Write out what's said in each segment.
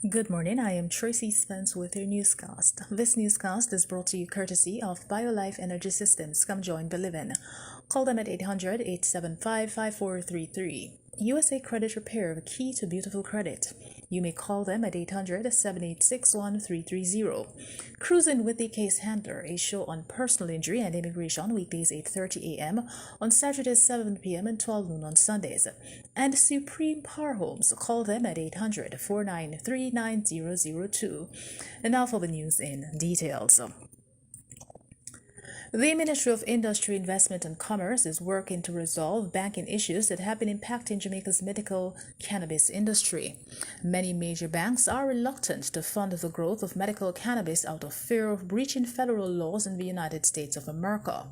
Good morning, I am Tracy Spence with your newscast. This newscast is brought to you courtesy of BioLife Energy Systems. Come join, believe in. Call them at 800-875-5433. USA Credit Repair, the key to beautiful credit. You may call them at 800-786-1330. Cruising with the Case Handler, a show on personal injury and immigration, weekdays 8:30 a.m., on Saturdays 7 p.m. and 12 noon on Sundays. And Supreme Power Homes, call them at 800-493-9002. And now for the news in details. The Ministry of Industry, Investment and Commerce is working to resolve banking issues that have been impacting Jamaica's medical cannabis industry. Many major banks are reluctant to fund the growth of medical cannabis out of fear of breaching federal laws in the United States of America.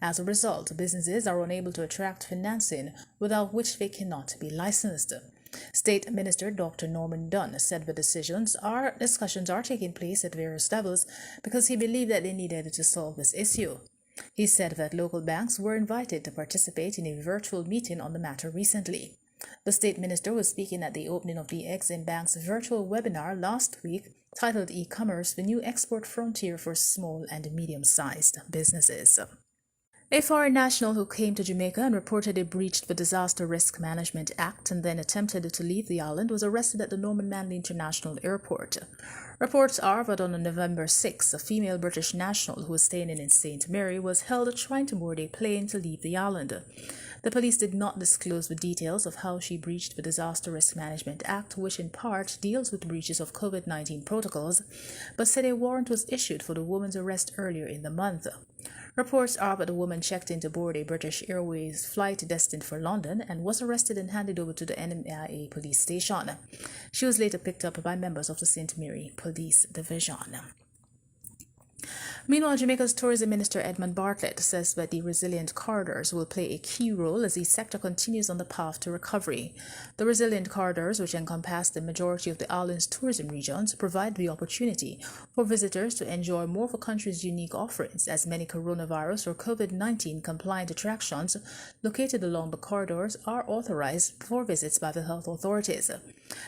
As a result, businesses are unable to attract financing without which they cannot be licensed. State Minister Dr. Norman Dunn said the discussions are taking place at various levels because he believed that they needed to solve this issue. He said that local banks were invited to participate in a virtual meeting on the matter recently. The state minister was speaking at the opening of the Exim Bank's virtual webinar last week titled E-Commerce, the New Export Frontier for Small and Medium-Sized Businesses. A foreign national who came to Jamaica and reportedly breached the Disaster Risk Management Act and then attempted to leave the island was arrested at the Norman Manley International Airport. Reports are that on November 6, a female British national who was staying in St. Mary was held trying to board a plane to leave the island. The police did not disclose the details of how she breached the Disaster Risk Management Act, which in part deals with breaches of COVID-19 protocols, but said a warrant was issued for the woman's arrest earlier in the month. Reports are that the woman checked in to board a British Airways flight destined for London and was arrested and handed over to the NMIA police station. She was later picked up by members of the St. Mary Police Division. Meanwhile, Jamaica's Tourism Minister Edmund Bartlett says that the resilient corridors will play a key role as the sector continues on the path to recovery. The resilient corridors, which encompass the majority of the island's tourism regions, provide the opportunity for visitors to enjoy more of the country's unique offerings, as many coronavirus or COVID-19 compliant attractions located along the corridors are authorized for visits by the health authorities.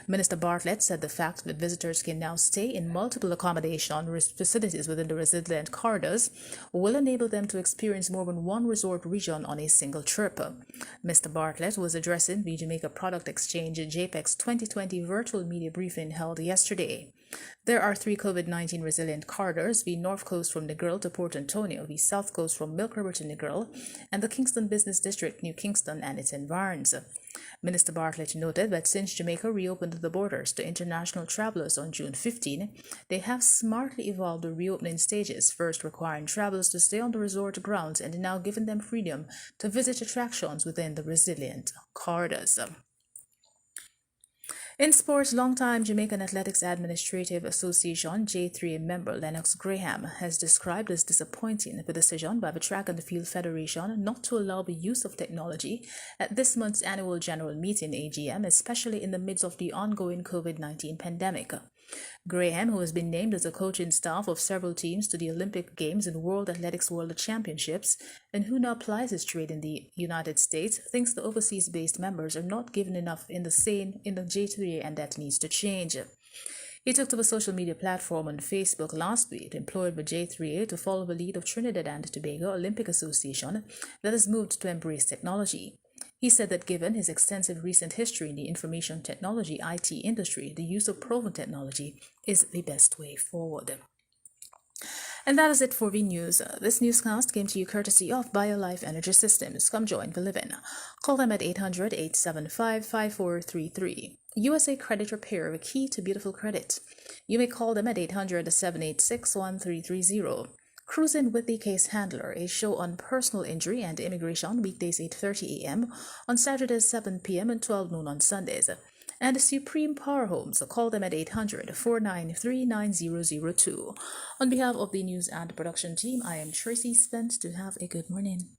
Minister Bartlett said the fact that visitors can now stay in multiple accommodation facilities within the resilient corridors will enable them to experience more than one resort region on a single trip. Mr. Bartlett was addressing the Jamaica Product Exchange JPEX 2020 virtual media briefing held yesterday. There are 3 COVID-19 resilient corridors: the North Coast from Negril to Port Antonio, the South Coast from Milk River to Negril, and the Kingston Business District, New Kingston and its environs. Minister Bartlett noted that since Jamaica reopened the borders to international travelers on June 15, they have smartly evolved the reopening stages, first requiring travelers to stay on the resort grounds and now giving them freedom to visit attractions within the resilient corridors. In sports, longtime Jamaican Athletics Administrative Association J3 member Lennox Graham has described as disappointing the decision by the Track and Field Federation not to allow the use of technology at this month's annual general meeting AGM, especially in the midst of the ongoing COVID-19 pandemic. Graham, who has been named as a coaching staff of several teams to the Olympic Games and World Athletics World Championships, and who now plies his trade in the United States, thinks the overseas-based members are not given enough in the J3 and that needs to change. He took to the social media platform on Facebook last week to implore the J3A to follow the lead of Trinidad and Tobago Olympic Association that has moved to embrace technology. He said that given his extensive recent history in the information technology IT industry, the use of proven technology is the best way forward. And that is it for the news. This newscast came to you courtesy of BioLife Energy Systems. Come join the living. Call them at 800-875-5433. USA Credit Repair, the key to beautiful credit. You may call them at 800-786-1330. Cruising with the Case Handler, a show on personal injury and immigration, weekdays 8:30 a.m., on Saturdays 7 p.m. and 12 noon on Sundays. And Supreme Power Homes, call them at 800-493-9002. On behalf of the news and production team, I am Tracy Spence. To have a good morning.